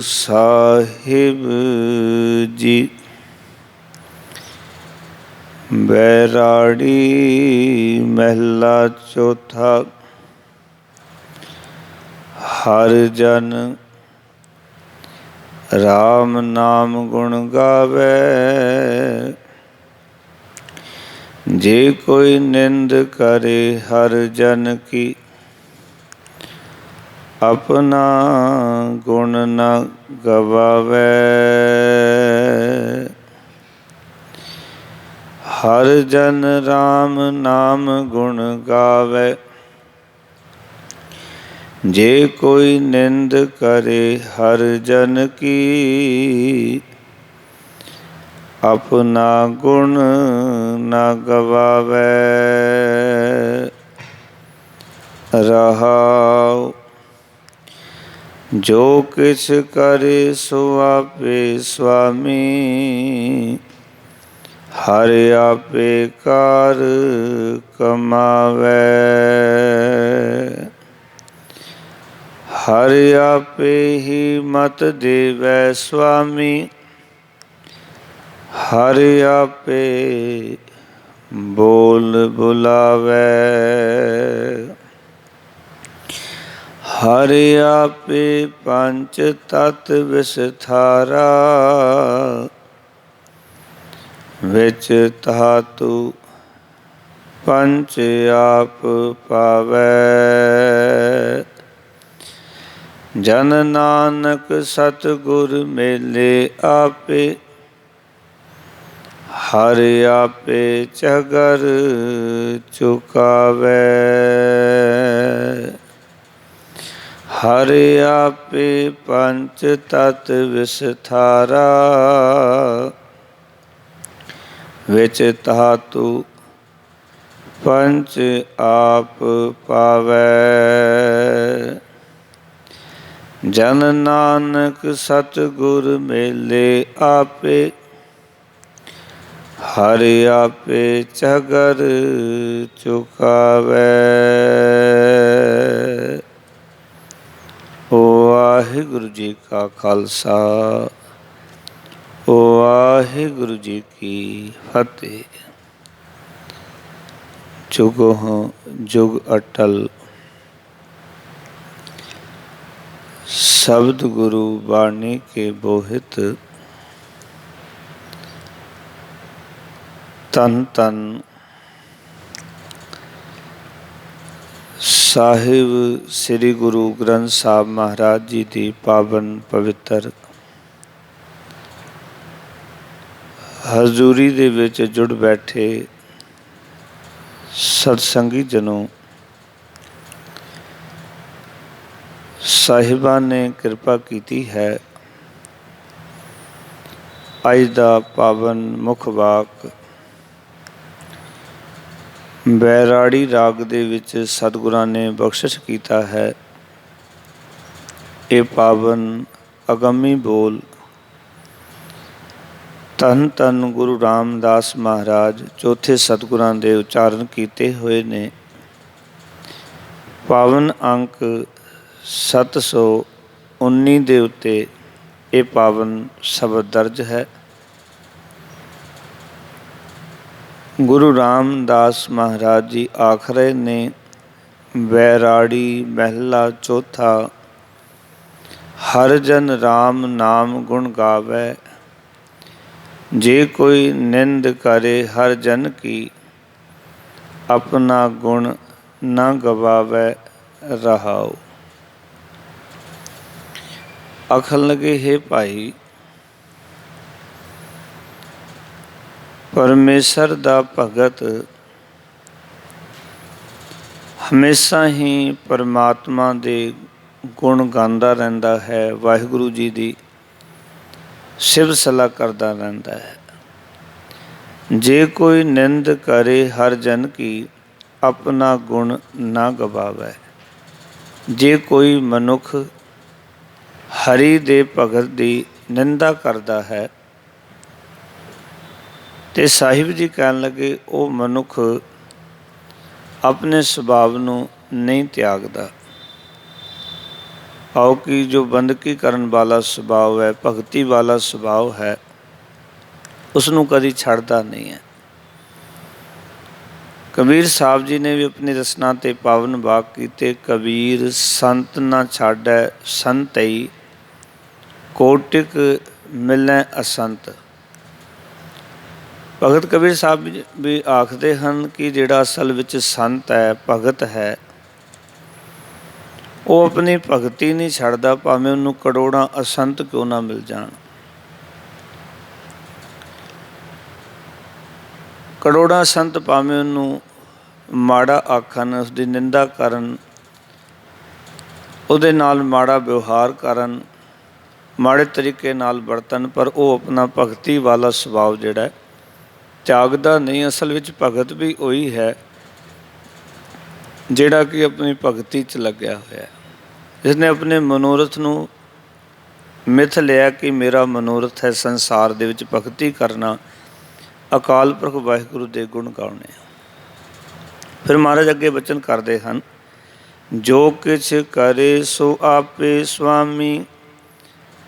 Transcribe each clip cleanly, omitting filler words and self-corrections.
ਸਾਹਿਬ ਜੀ। ਬੈਰਾੜੀ ਮਹਿਲਾ ਚੌਥਾ। ਹਰ ਜਨ ਰਾਮ ਨਾਮ ਗੁਣ ਗਾਵੇ, ਜੇ ਕੋਈ ਨਿੰਦ ਕਰੇ ਹਰ ਜਨ ਕੀ, ਆਪਣਾ ਗੁਣ ਨ ਗਵਾਵੇ। ਹਰ ਜਨ ਰਾਮ ਨਾਮ ਗੁਣ ਗਾਵੇ, ਜੇ ਕੋਈ ਨਿੰਦ ਕਰੇ ਹਰ ਜਨ ਕੀ, ਆਪਣਾ ਗੁਣ ਨ ਗਵਾਵੇ। ਰਹਾਉ ਜੋ ਕਿਛ ਕਰੇ ਸੋ ਆਪੇ ਸੁਆਮੀ, ਹਰਿ ਆਪੇ ਕਾਰ ਕਮਾਵੇ। ਹਰਿ ਆਪੇ ਹੀ ਮਤ ਦੇਵੈ ਸੁਆਮੀ, ਹਰਿ ਆਪੇ ਬੋਲ ਬੁਲਾਵੇ। ਹਰਿ ਆਪੇ ਪੰਚ ਤਤ ਵਿਸਥਾਰਾ, ਵਿੱਚ ਧਾਤੂ ਪੰਚ ਆਪ ਪਾਵੈ। ਜਨ ਨਾਨਕ ਸਤਿਗੁਰ ਮੇਲੇ ਆਪੇ, ਹਰਿ ਆਪੇ ਝਗਰ ਚੁਕਾਵੇ। ਹਰਿ ਆਪੇ ਪੰਚ ਤਤ ਵਿਸਥਾਰਾ, ਵਿੱਚ ਧਾਤੂ ਪੰਚ ਆਪ ਪਾਵੈ। ਜਨ ਨਾਨਕ ਸਤਿਗੁਰ ਮੇਲੇ ਆਪੇ, ਹਰਿ ਆਪੇ ਝਗਰ ਚੁਕਾਵੇ। ਵਾਹਿਗੁਰੂ ਜੀ ਕਾ ਖਾਲਸਾ, ਵਾਹਿਗੁਰੂ ਜੀ ਕੀ ਫਤਿਹ। ਜੁਗਹੁ ਜੁਗ ਅਟਲ ਸ਼ਬਦ ਗੁਰੂ ਬਾਣੀ ਕੇ ਬੋਹਿਤ। ਧੰਨ ਧੰਨ ਸਾਹਿਬ ਸ੍ਰੀ ਗੁਰੂ ਗ੍ਰੰਥ ਸਾਹਿਬ ਮਹਾਰਾਜ ਜੀ ਦੀ ਪਾਵਨ ਪਵਿੱਤਰ ਹਜ਼ੂਰੀ ਦੇ ਵਿੱਚ ਜੁੜ ਬੈਠੇ ਸਤਸੰਗੀ ਜਨੋ, ਸਾਹਿਬਾਨ ਨੇ ਕਿਰਪਾ ਕੀਤੀ ਹੈ। ਅੱਜ ਦਾ ਪਾਵਨ ਮੁੱਖ ਵਾਕ ਬੈਰਾੜੀ ਰਾਗ ਦੇ ਵਿੱਚ ਸਤਿਗੁਰਾਂ ਨੇ ਬਖਸ਼ਿਸ਼ ਕੀਤਾ ਹੈ। ਇਹ ਪਾਵਨ ਅਗੰਮੀ ਬੋਲ ਧੰਨ ਧੰਨ ਗੁਰੂ ਰਾਮਦਾਸ ਮਹਾਰਾਜ ਚੌਥੇ ਸਤਿਗੁਰਾਂ ਦੇ ਉਚਾਰਨ ਕੀਤੇ ਹੋਏ ਨੇ। ਪਾਵਨ ਅੰਕ 719 ਦੇ ਉੱਤੇ ਇਹ ਪਾਵਨ ਸ਼ਬਦ ਦਰਜ ਹੈ। ਗੁਰੂ ਰਾਮਦਾਸ ਮਹਾਰਾਜ ਜੀ ਆਖ ਰਹੇ ਨੇ, ਬੈਰਾੜੀ ਮਹਿਲਾ ਚੌਥਾ। ਹਰ ਜਨ ਰਾਮ ਨਾਮ ਗੁਣ ਗਾਵੇ, ਜੇ ਕੋਈ ਨਿੰਦ ਕਰੇ ਹਰ ਜਨ ਕੀ, ਆਪਣਾ ਗੁਣ ਨਾ ਗਵਾਵੇ। ਰਹਾਉ। ਆਖਣ ਲੱਗੇ, ਹੇ ਭਾਈ, ਪਰਮੇਸ਼ਰ ਦਾ ਭਗਤ ਹਮੇਸ਼ਾ ਹੀ ਪਰਮਾਤਮਾ ਦੇ ਗੁਣ ਗਾਉਂਦਾ ਰਹਿੰਦਾ ਹੈ, ਵਾਹਿਗੁਰੂ ਜੀ ਦੀ ਸਿਫਤ ਸਲਾਹ ਕਰਦਾ ਰਹਿੰਦਾ ਹੈ। ਜੇ ਕੋਈ ਨਿੰਦ ਕਰੇ ਹਰ ਜਨ ਕੀ, ਆਪਣਾ ਗੁਣ ਨਾ ਗਵਾਵੇ। ਜੇ ਕੋਈ ਮਨੁੱਖ ਹਰੀ ਦੇ ਭਗਤ ਦੀ ਨਿੰਦਾ ਕਰਦਾ ਹੈ ਤੇ ਸਾਹਿਬ ਜੀ ਕਹਿਣ ਲੱਗੇ, ਉਹ ਮਨੁੱਖ ਆਪਣੇ ਸੁਭਾਵ ਨੂੰ ਨਹੀਂ ਤਿਆਗਦਾ। आओ कि जो बंदगी करन वाला सुभाव है, भगती वाला सुभाव है, उसनों कभी छड़ता नहीं है। कबीर साहब जी ने भी अपनी रचना ते पावन वाक कीते, कबीर संत ना छाड़ै संतई, कोटिक मिलै असंत। भगत कबीर साहब भी आखते हैं कि जिहड़ा असल विच संत है, भगत है, वो अपनी भगती नहीं छड्डदा, भावें उन्होंने करोड़ां असंत क्यों ना मिल जाण। करोड़ां संत भावें उन्होंने माड़ा आखन, उसकी निंदा करन, उहदे नाल माड़ा व्यवहार करन, माड़े तरीके नाल वरतन, पर वो अपना भगती वाला सुभाव जिहड़ा त्यागदा नहीं। असल विच भगत भी वही है जिहड़ा कि अपनी भगती च लग्या होया, जिसने अपने मनोरथ नूं मिथ लिया कि मेरा मनोरथ है संसार दे विच भगती करना, अकाल पुरख वाहिगुरू दे गुण गाउने। फिर महाराज अगे बचन करते हैं, जो किछ करे सो आपे स्वामी,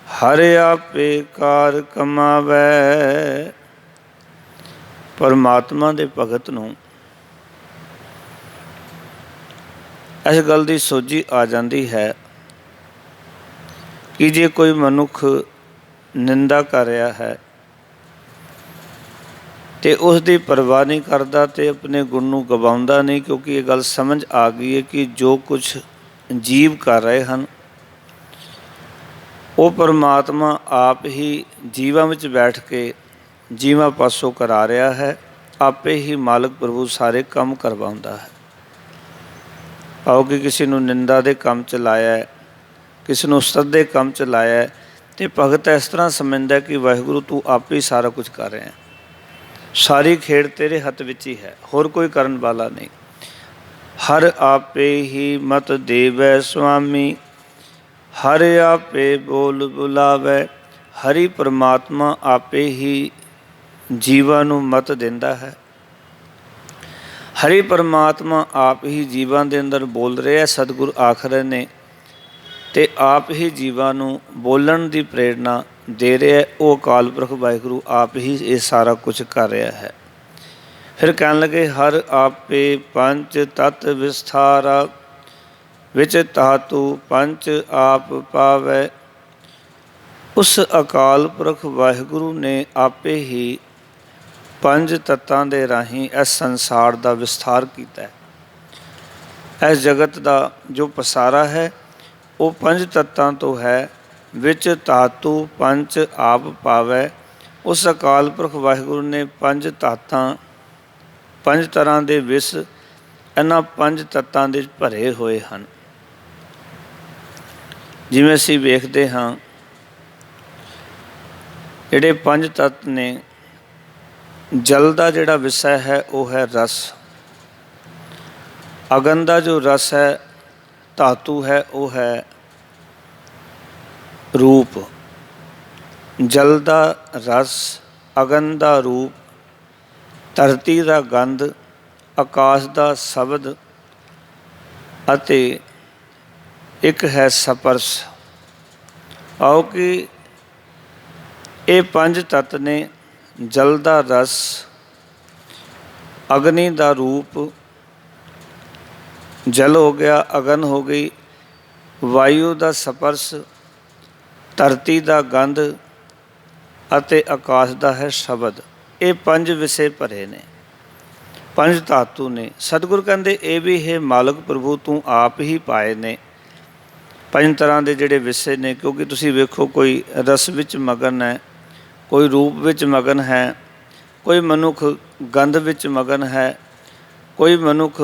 हर आपे कार कमावै। परमात्मा दे भगत नूं इस गल की सोझी आ जाती है कि जे कोई मनुख निंदा कर रहा है तो उसकी परवाह नहीं करता, तो अपने गुण नूं गवाउंदा नहीं, क्योंकि ये गल समझ आ गई है कि जो कुछ जीव कर रहे हैं वो परमात्मा आप ही जीवां विच बैठ के जीवां पासों करा रहा है, आपे ही मालक प्रभु सारे काम करवाउंदा है। आओ कि किसी नूं निंदा दे काम च लाया है, किसी नूं उस्तत दे काम च लाया है, तो भगत इस तरह समझदा कि वाहिगुरू तू आप ही सारा कुछ कर रहा है, सारी खेड़ तेरे हथ विच ही है, होर कोई करन वाला नहीं। हर आपे ही मत देवै स्वामी, हर आपे बोल बुलावै। हरि परमात्मा आपे ही जीवां नूं मत दिंदा है। हरि परमात्मा आप ही जीवां दे अंदर बोल रहे है, सतगुरु आख रहे ने, ते आप ही जीवां नूं बोलण दी प्रेरणा दे रहे है। वो अकाल पुरख वाहिगुरू आप ही ये सारा कुछ कर रहा है। फिर कहन लगे, हर आपे पंच तत्त विस्तारा, विच धातु पंच आप पावै। उस अकाल पुरख वाहिगुरू ने आपे ही पंज तत्तां दे राही इस संसार का विस्तार किया है। इस जगत का जो पसारा है वो पंज तत्तां तो है, विच धातु पंच आप पावै। उस अकाल पुरख वाहिगुरू ने पंज धातां, पंज तरह के विस इन्हां पंज तत्तां दे भरे हुए हैं। जिवें असीं वेखदे हाँ, जिहड़े पंज तत्त ने, जल का जिहड़ा विषय है वो है रस, अगन का जो रस है, धातु है वो है रूप। जल का रस, अगन का रूप, धरती का गंध, आकाश का शब्द अते एक है स्पर्श। आओ कि ये पंज तत्त ने, जल का रस, अग्नि का रूप, जल हो गया, अगन हो गई, वायु का स्पर्श, धरती का गंध अते आकाश का है शब्द। ये पंज विषय भरे ने, पंज धातु ने। सतगुर कहते ये भी है मालक प्रभु तू आप ही पाए ने पंज तरह के जिहड़े विषय ने। क्योंकि तुसीं वेखो, कोई रस विच मगन है, कोई रूप विच मगन है, कोई मनुख गंध विच मगन है, कोई मनुख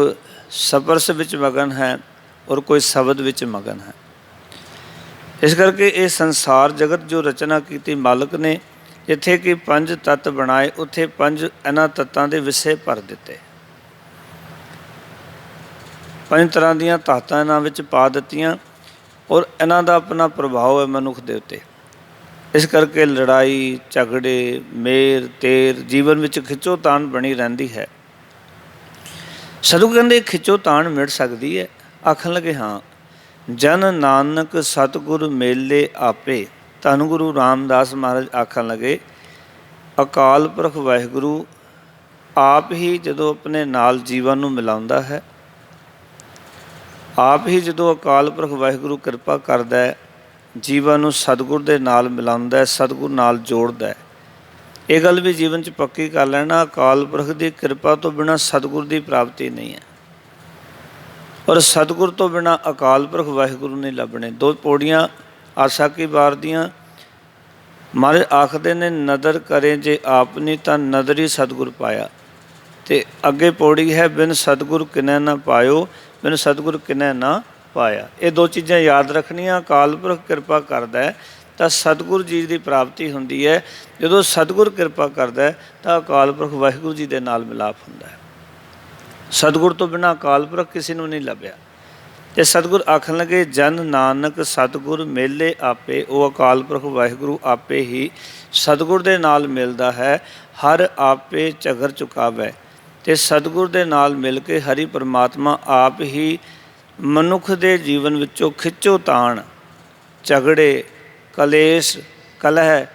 स्पर्श विच मगन है, और कोई शब्द विच मगन है। इस करके ये संसार जगत जो रचना की मालक ने, जिथे कि पंज तत्त बनाए, उत्थे पंज इन्हां तत्तां दे विषय भर दिते, पंज तरह दीयां धातां इन्हां विच पा दित्तियां, और इन्हां दा अपना प्रभाव है मनुख दे उत्ते। इस करके लड़ाई झगड़े मेर तेर जीवन में खिच्चोतान बनी रहिंदी है। सतगुरू कहंदे खिच्चोतान मिट सकती है। आखन लगे हाँ, ਜਨ ਨਾਨਕ ਸਤਿਗੁਰ ਮੇਲੇ ਆਪੇ। ਧੰਨ ਗੁਰੂ ਰਾਮਦਾਸ ਮਹਾਰਾਜ ਆਖਣ ਲੱਗੇ, ਅਕਾਲ ਪੁਰਖ ਵਾਹਿਗੁਰੂ ਆਪ ਹੀ ਜਦੋਂ ਆਪਣੇ ਨਾਲ ਜੀਵਨ ਨੂੰ ਮਿਲਾਉਂਦਾ ਹੈ, ਆਪ ਹੀ ਜਦੋਂ ਅਕਾਲ ਪੁਰਖ ਵਾਹਿਗੁਰੂ ਕਿਰਪਾ ਕਰਦਾ ਹੈ, ਜੀਵਨ ਨੂੰ ਸਤਿਗੁਰ ਦੇ ਨਾਲ ਮਿਲਾਉਂਦਾ ਹੈ, ਸਤਿਗੁਰ ਨਾਲ ਜੋੜਦਾ ਹੈ। ਇਹ ਗੱਲ ਵੀ ਜੀਵਨ 'ਚ ਪੱਕੀ ਕਰ ਲੈਣਾ, ਅਕਾਲ ਪੁਰਖ ਦੀ ਕਿਰਪਾ ਤੋਂ ਬਿਨਾਂ ਸਤਿਗੁਰ ਦੀ ਪ੍ਰਾਪਤੀ ਨਹੀਂ ਹੈ, ਔਰ ਸਤਿਗੁਰ ਤੋਂ ਬਿਨਾਂ ਅਕਾਲ ਪੁਰਖ ਵਾਹਿਗੁਰੂ ਨਹੀਂ ਲੱਭਣੇ। 2 ਪੌੜੀਆਂ ਆਸਾ ਕੀ ਵਾਰ ਦੀਆਂ ਮਹਾਰਾਜ ਆਖਦੇ ਨੇ, ਨਦਰ ਕਰੇ ਜੇ ਆਪ ਨਹੀਂ ਤਾਂ ਨਦਰੀ ਸਤਿਗੁਰ ਪਾਇਆ। ਅਤੇ ਅੱਗੇ ਪੌੜੀ ਹੈ, ਬਿਨ ਸਤਿਗੁਰ ਕਿਨੈ ਨਾ ਪਾਇਓ, ਬਿਨ ਸਤਿਗੁਰ ਕਿਨੈ ਨਾ ਪਾਇਆ। ਇਹ 2 ਚੀਜ਼ਾਂ ਯਾਦ ਰੱਖਣੀਆਂ। ਅਕਾਲ ਪੁਰਖ ਕਿਰਪਾ ਕਰਦਾ ਹੈ ਤਾਂ ਸਤਿਗੁਰ ਜੀ ਦੀ ਪ੍ਰਾਪਤੀ ਹੁੰਦੀ ਹੈ। ਜਦੋਂ ਸਤਿਗੁਰ ਕਿਰਪਾ ਕਰਦਾ ਹੈ ਤਾਂ ਅਕਾਲ ਪੁਰਖ ਵਾਹਿਗੁਰੂ ਜੀ ਦੇ ਨਾਲ ਮਿਲਾਪ ਹੁੰਦਾ ਹੈ। ਸਤਿਗੁਰ ਤੋਂ ਬਿਨਾਂ ਅਕਾਲ ਪੁਰਖ ਕਿਸੇ ਨੂੰ ਨਹੀਂ ਲੱਭਿਆ। ਅਤੇ ਸਤਿਗੁਰ ਆਖਣ ਲੱਗੇ, ਜਨ ਨਾਨਕ ਸਤਿਗੁਰ ਮੇਲੇ ਆਪੇ। ਉਹ ਅਕਾਲ ਪੁਰਖ ਵਾਹਿਗੁਰੂ ਆਪੇ ਹੀ ਸਤਿਗੁਰ ਦੇ ਨਾਲ ਮਿਲਦਾ ਹੈ। ਹਰ ਆਪੇ ਝਗਰ ਚੁਕਾਵੈ। ਅਤੇ ਸਤਿਗੁਰ ਦੇ ਨਾਲ ਮਿਲ ਕੇ ਹਰੀ ਪਰਮਾਤਮਾ ਆਪ ਹੀ ਮਨੁੱਖ ਦੇ ਜੀਵਨ ਵਿੱਚੋਂ ਖਿੱਚੋ ਤਾਣ, ਝਗੜੇ, ਕਲੇਸ਼, ਕਲਹ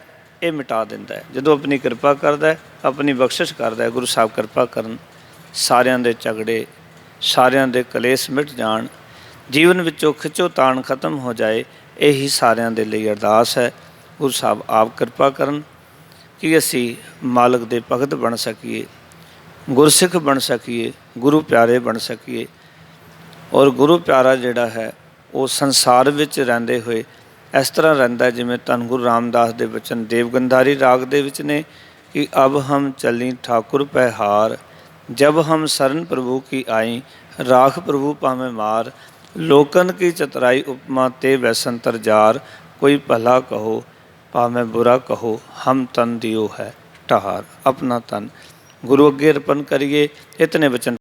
ਇਹ ਮਿਟਾ ਦਿੰਦਾ ਹੈ। ਜਦੋਂ ਆਪਣੀ ਕਿਰਪਾ ਕਰਦਾ ਹੈ, ਆਪਣੀ ਬਖਸ਼ਿਸ਼ ਕਰਦਾ ਹੈ, ਗੁਰੂ ਸਾਹਿਬ ਕਿਰਪਾ ਕਰਨ, ਸਾਰਿਆਂ ਦੇ ਝਗੜੇ, ਸਾਰਿਆਂ ਦੇ ਕਲੇਸ਼ ਮਿਟ ਜਾਣ, ਜੀਵਨ ਵਿੱਚੋਂ ਖਿੱਚੋ ਤਾਣ ਖਤਮ ਹੋ ਜਾਏ। ਇਹੀ ਸਾਰਿਆਂ ਦੇ ਲਈ ਅਰਦਾਸ ਹੈ। ਗੁਰੂ ਸਾਹਿਬ ਆਪ ਕਿਰਪਾ ਕਰਨ ਕਿ ਅਸੀਂ ਮਾਲਕ ਦੇ ਭਗਤ ਬਣ ਸਕੀਏ, ਗੁਰਸਿੱਖ ਬਣ ਸਕੀਏ, ਗੁਰੂ ਪਿਆਰੇ ਬਣ ਸਕੀਏ। ਔਰ ਗੁਰੂ ਪਿਆਰਾ ਜਿਹੜਾ ਹੈ ਉਹ ਸੰਸਾਰ ਵਿੱਚ ਰਹਿੰਦੇ ਹੋਏ ਇਸ ਤਰ੍ਹਾਂ ਰਹਿੰਦਾ ਜਿਵੇਂ ਧੰਨ ਗੁਰੂ ਰਾਮਦਾਸ ਦੇ ਬਚਨ ਦੇਵਗੰਧਾਰੀ ਰਾਗ ਦੇ ਵਿੱਚ ਨੇ ਕਿ ਅਬ ਹਮ ਚੱਲੀ ਠਾਕੁਰ ਪੈ ਹਾਰ, ਜਬ ਹਮ ਸਰਨ ਪ੍ਰਭੂ ਕੀ ਆਈ, ਰਾਖ ਪ੍ਰਭੂ ਭਾਵੇਂ ਮਾਰ, ਲੋਕਨ ਕੀ ਚਤਰਾਈ ਉਪਮਾ ਤੇ ਵੈਸੰਤਰ ਜਾਰ, ਕੋਈ ਭਲਾ ਕਹੋ ਭਾਵੇਂ ਬੁਰਾ ਕਹੋ, ਹਮ ਤਨ ਦਿਓ ਹੈ ਠਹਾਰ। ਆਪਣਾ ਤਨ ਗੁਰੂ ਅੱਗੇ ਅਰਪਣ ਕਰੀਏ। ਇਤਨੇ ਵਚਨ